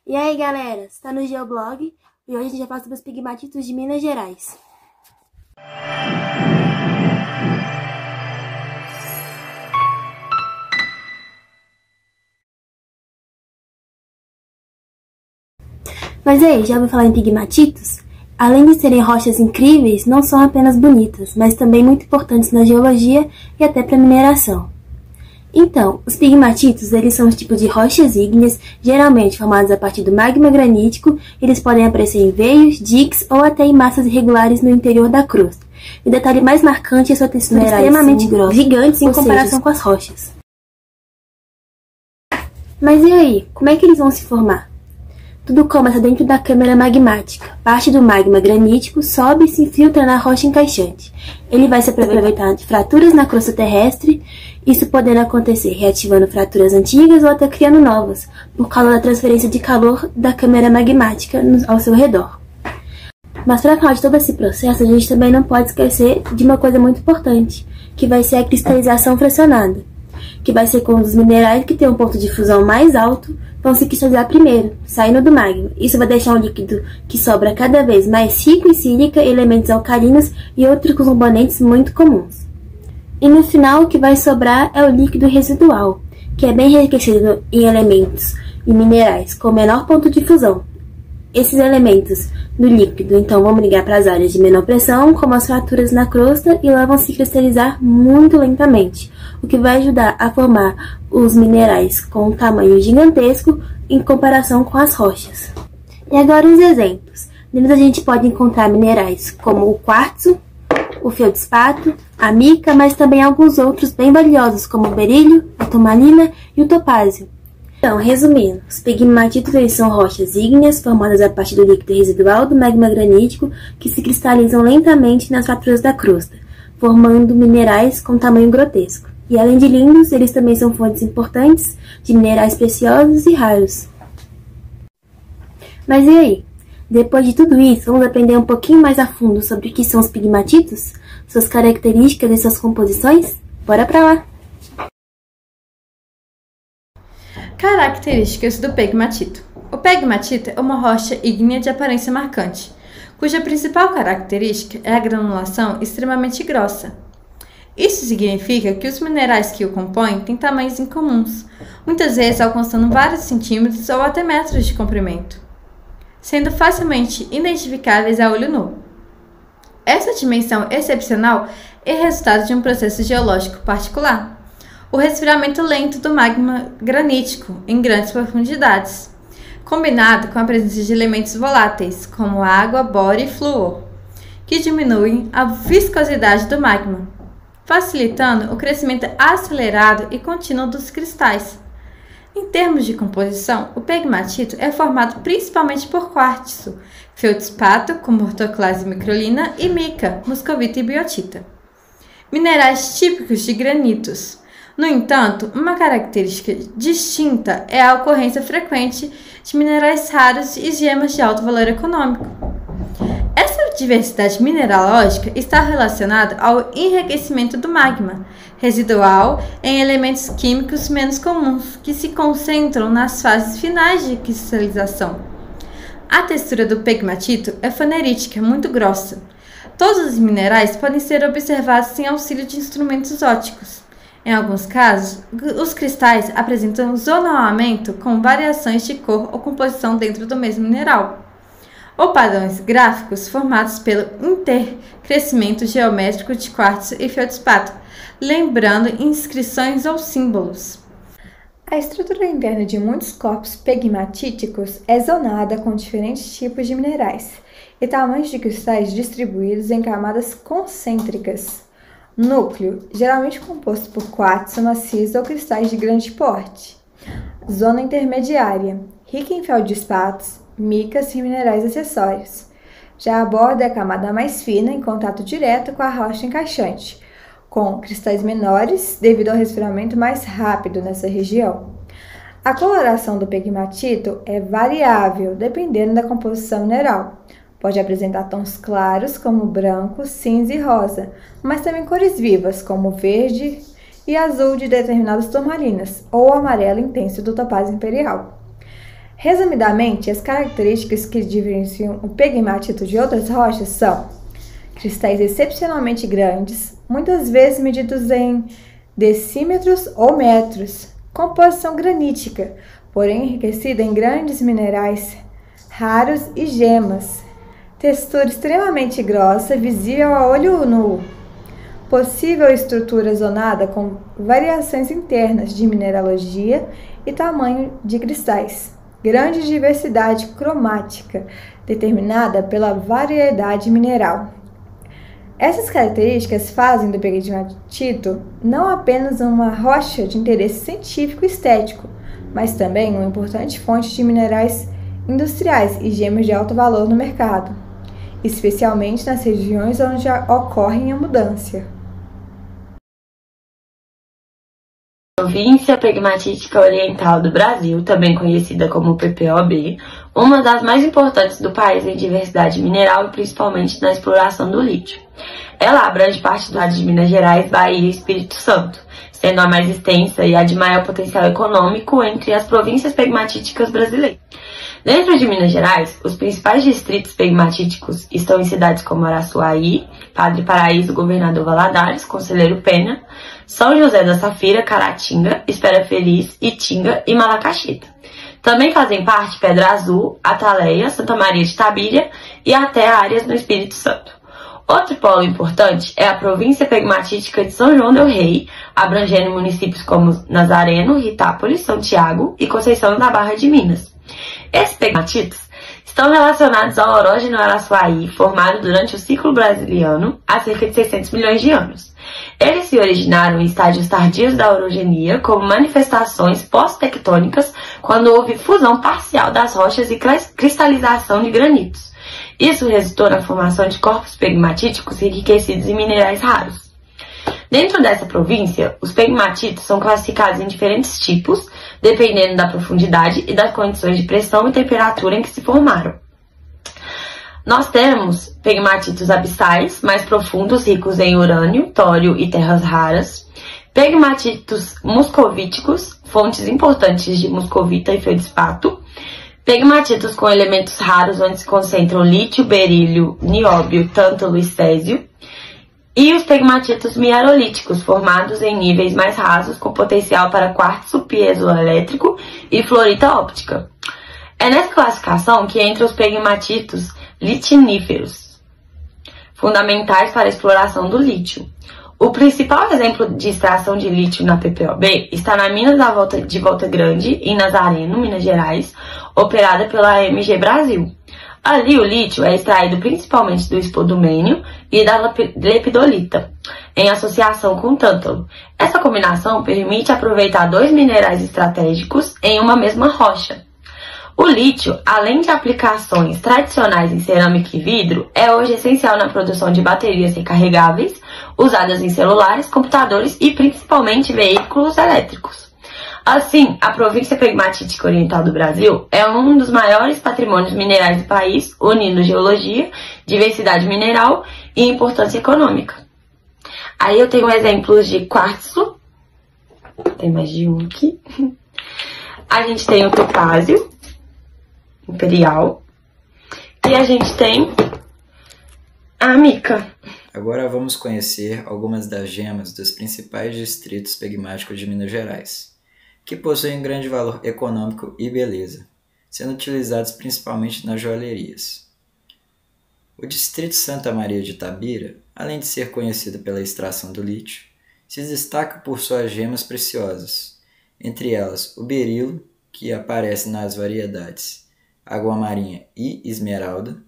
E aí galera, você tá no Geoblog e hoje a gente vai falar sobre os pegmatitos de Minas Gerais. Mas aí, já ouviu falar em pegmatitos? Além de serem rochas incríveis, não são apenas bonitas, mas também muito importantes na geologia e até para mineração. Então, os pegmatitos eles são os tipos de rochas ígneas, geralmente formados a partir do magma granítico. Eles podem aparecer em veios, diques ou até em massas irregulares no interior da crosta. E o detalhe mais marcante é sua textura extremamente grossa, gigantes em comparação com as rochas. Mas e aí, como é que eles vão se formar? Tudo começa dentro da câmara magmática. Parte do magma granítico sobe e se infiltra na rocha encaixante. Ele vai se aproveitar de fraturas na crosta terrestre, isso podendo acontecer reativando fraturas antigas ou até criando novas, por causa da transferência de calor da câmara magmática ao seu redor. Mas para falar de todo esse processo, a gente também não pode esquecer de uma coisa muito importante, que vai ser a cristalização fracionada, que vai ser quando os minerais que têm um ponto de fusão mais alto vão se cristalizar primeiro, saindo do magma. Isso vai deixar um líquido que sobra cada vez mais rico em sílica, elementos alcalinos e outros componentes muito comuns. E no final o que vai sobrar é o líquido residual, que é bem enriquecido em elementos e minerais com menor ponto de fusão. Esses elementos do líquido então vão migrar para as áreas de menor pressão, como as fraturas na crosta, e lá vão se cristalizar muito lentamente, o que vai ajudar a formar os minerais com um tamanho gigantesco em comparação com as rochas. E agora os exemplos. Neles a gente pode encontrar minerais como o quartzo, o feldspato, a mica, mas também alguns outros bem valiosos como o berílio, a turmalina e o topázio. Então, resumindo, os pegmatitos eles são rochas ígneas formadas a partir do líquido residual do magma granítico que se cristalizam lentamente nas fraturas da crosta, formando minerais com tamanho grotesco. E além de lindos, eles também são fontes importantes de minerais preciosos e raros. Mas e aí? Depois de tudo isso, vamos aprender um pouquinho mais a fundo sobre o que são os pegmatitos, suas características e suas composições? Bora pra lá! Características do pegmatito. O pegmatito é uma rocha ígnea de aparência marcante, cuja principal característica é a granulação extremamente grossa. Isso significa que os minerais que o compõem têm tamanhos incomuns, muitas vezes alcançando vários centímetros ou até metros de comprimento, sendo facilmente identificáveis a olho nu. Essa dimensão excepcional é resultado de um processo geológico particular, o resfriamento lento do magma granítico em grandes profundidades, combinado com a presença de elementos voláteis, como água, boro e flúor, que diminuem a viscosidade do magma, facilitando o crescimento acelerado e contínuo dos cristais. Em termos de composição, o pegmatito é formado principalmente por quartzo, feldspato, como ortoclase microlina, e mica, muscovita e biotita. Minerais típicos de granitos. No entanto, uma característica distinta é a ocorrência frequente de minerais raros e gemas de alto valor econômico. Essa diversidade mineralógica está relacionada ao enriquecimento do magma residual em elementos químicos menos comuns que se concentram nas fases finais de cristalização. A textura do pegmatito é fanerítica, muito grossa. Todos os minerais podem ser observados sem auxílio de instrumentos ópticos. Em alguns casos, os cristais apresentam zoneamento com variações de cor ou composição dentro do mesmo mineral, ou padrões gráficos formados pelo intercrescimento geométrico de quartzo e feldspato, lembrando inscrições ou símbolos. A estrutura interna de muitos corpos pegmatíticos é zonada com diferentes tipos de minerais e tamanhos de cristais distribuídos em camadas concêntricas. Núcleo, geralmente composto por quartzo maciço ou cristais de grande porte. Zona intermediária, rica em feldspatos, micas e minerais acessórios. Já a borda é a camada mais fina em contato direto com a rocha encaixante, com cristais menores devido ao resfriamento mais rápido nessa região. A coloração do pegmatito é variável dependendo da composição mineral. Pode apresentar tons claros como branco, cinza e rosa, mas também cores vivas como verde e azul de determinadas turmalinas ou o amarelo intenso do topázio imperial. Resumidamente, as características que diferenciam o pegmatito de outras rochas são cristais excepcionalmente grandes, muitas vezes medidos em decímetros ou metros, composição granítica, porém enriquecida em grandes minerais raros e gemas, textura extremamente grossa, visível a olho nu, possível estrutura zonada com variações internas de mineralogia e tamanho de cristais, grande diversidade cromática, determinada pela variedade mineral. Essas características fazem do pegmatito não apenas uma rocha de interesse científico e estético, mas também uma importante fonte de minerais industriais e gemas de alto valor no mercado, especialmente nas regiões onde ocorre a mudança. Província Pegmatítica Oriental do Brasil, também conhecida como PPOB, uma das mais importantes do país em diversidade mineral e principalmente na exploração do lítio. Ela abrange parte do estado de Minas Gerais, Bahia e Espírito Santo, sendo a mais extensa e a de maior potencial econômico entre as províncias pegmatíticas brasileiras. Dentro de Minas Gerais, os principais distritos pegmatíticos estão em cidades como Araçuaí, Padre Paraíso, Governador Valadares, Conselheiro Penha, São José da Safira, Caratinga, Espera Feliz, Itinga e Malacaxita. Também fazem parte Pedra Azul, Ataleia, Santa Maria de Tabíria e até áreas no Espírito Santo. Outro polo importante é a província pegmatítica de São João del Rei, abrangendo municípios como Nazareno, Ritápolis, São Tiago e Conceição da Barra de Minas. Esses pegmatitos estão relacionados ao orógeno Araçuaí, formado durante o ciclo brasiliano há cerca de 600 milhões de anos. Eles se originaram em estágios tardios da orogenia como manifestações pós-tectônicas quando houve fusão parcial das rochas e cristalização de granitos. Isso resultou na formação de corpos pegmatíticos enriquecidos em minerais raros. Dentro dessa província, os pegmatitos são classificados em diferentes tipos, dependendo da profundidade e das condições de pressão e temperatura em que se formaram. Nós temos pegmatitos abissais, mais profundos, ricos em urânio, tório e terras raras, pegmatitos muscovíticos, fontes importantes de muscovita e feldspato, pegmatitos com elementos raros onde se concentram lítio, berílio, nióbio, tântalo e césio, e os pegmatitos miarolíticos, formados em níveis mais rasos com potencial para quartzo piezoelétrico e fluorita óptica. É nessa classificação que entram os pegmatitos litiníferos, fundamentais para a exploração do lítio. O principal exemplo de extração de lítio na PPOB está na mina de Volta Grande, em Nazareno, Minas Gerais, operada pela AMG Brasil. Ali o lítio é extraído principalmente do espodumênio e da lepidolita, em associação com tântalo. Essa combinação permite aproveitar dois minerais estratégicos em uma mesma rocha. O lítio, além de aplicações tradicionais em cerâmica e vidro, é hoje essencial na produção de baterias recarregáveis, usadas em celulares, computadores e principalmente veículos elétricos. Assim, a província pegmatítica oriental do Brasil é um dos maiores patrimônios minerais do país, unindo geologia, diversidade mineral e importância econômica. Aí eu tenho exemplos de quartzo, tem mais de um aqui. A gente tem o topázio imperial e a gente tem a mica. Agora vamos conhecer algumas das gemas dos principais distritos pegmáticos de Minas Gerais, que possuem grande valor econômico e beleza, sendo utilizados principalmente nas joalherias. O distrito Santa Maria de Tabira, além de ser conhecido pela extração do lítio, se destaca por suas gemas preciosas, entre elas o berilo, que aparece nas variedades água-marinha e esmeralda.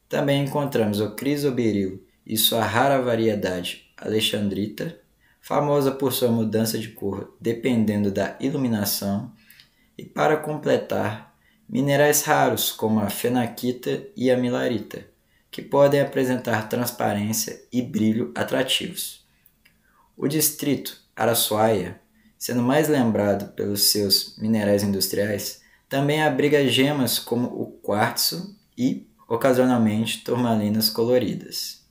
Também encontramos o crisoberilo e sua rara variedade alexandrita, famosa por sua mudança de cor dependendo da iluminação, e para completar, minerais raros como a fenaquita e a milarita, que podem apresentar transparência e brilho atrativos. O distrito Araçuaia, sendo mais lembrado pelos seus minerais industriais, também abriga gemas como o quartzo e, ocasionalmente, turmalinas coloridas.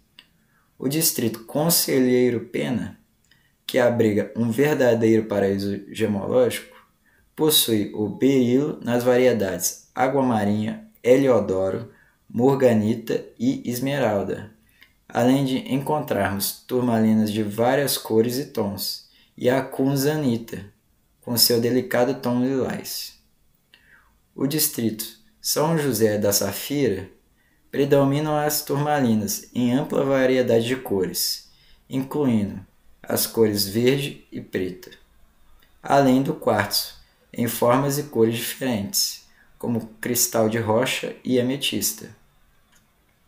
O distrito Conselheiro Penha, que abriga um verdadeiro paraíso gemológico, possui o berilo nas variedades água marinha, heliodoro, morganita e esmeralda, além de encontrarmos turmalinas de várias cores e tons, e a kunzanita, com seu delicado tom lilás. O distrito São José da Safira predominam as turmalinas em ampla variedade de cores, incluindo as cores verde e preta, além do quartzo, em formas e cores diferentes, como cristal de rocha e ametista.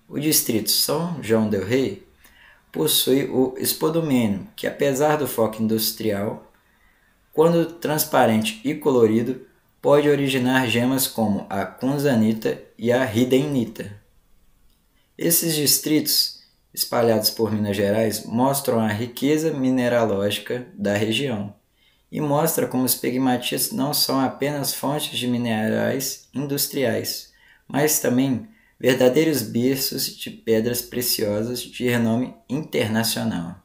O distrito São João del Rei possui o espodumênio, que apesar do foco industrial, quando transparente e colorido, pode originar gemas como a kunzanita e a hidenita. Esses distritos, espalhados por Minas Gerais, mostram a riqueza mineralógica da região e mostra como os pegmatitas não são apenas fontes de minerais industriais, mas também verdadeiros berços de pedras preciosas de renome internacional.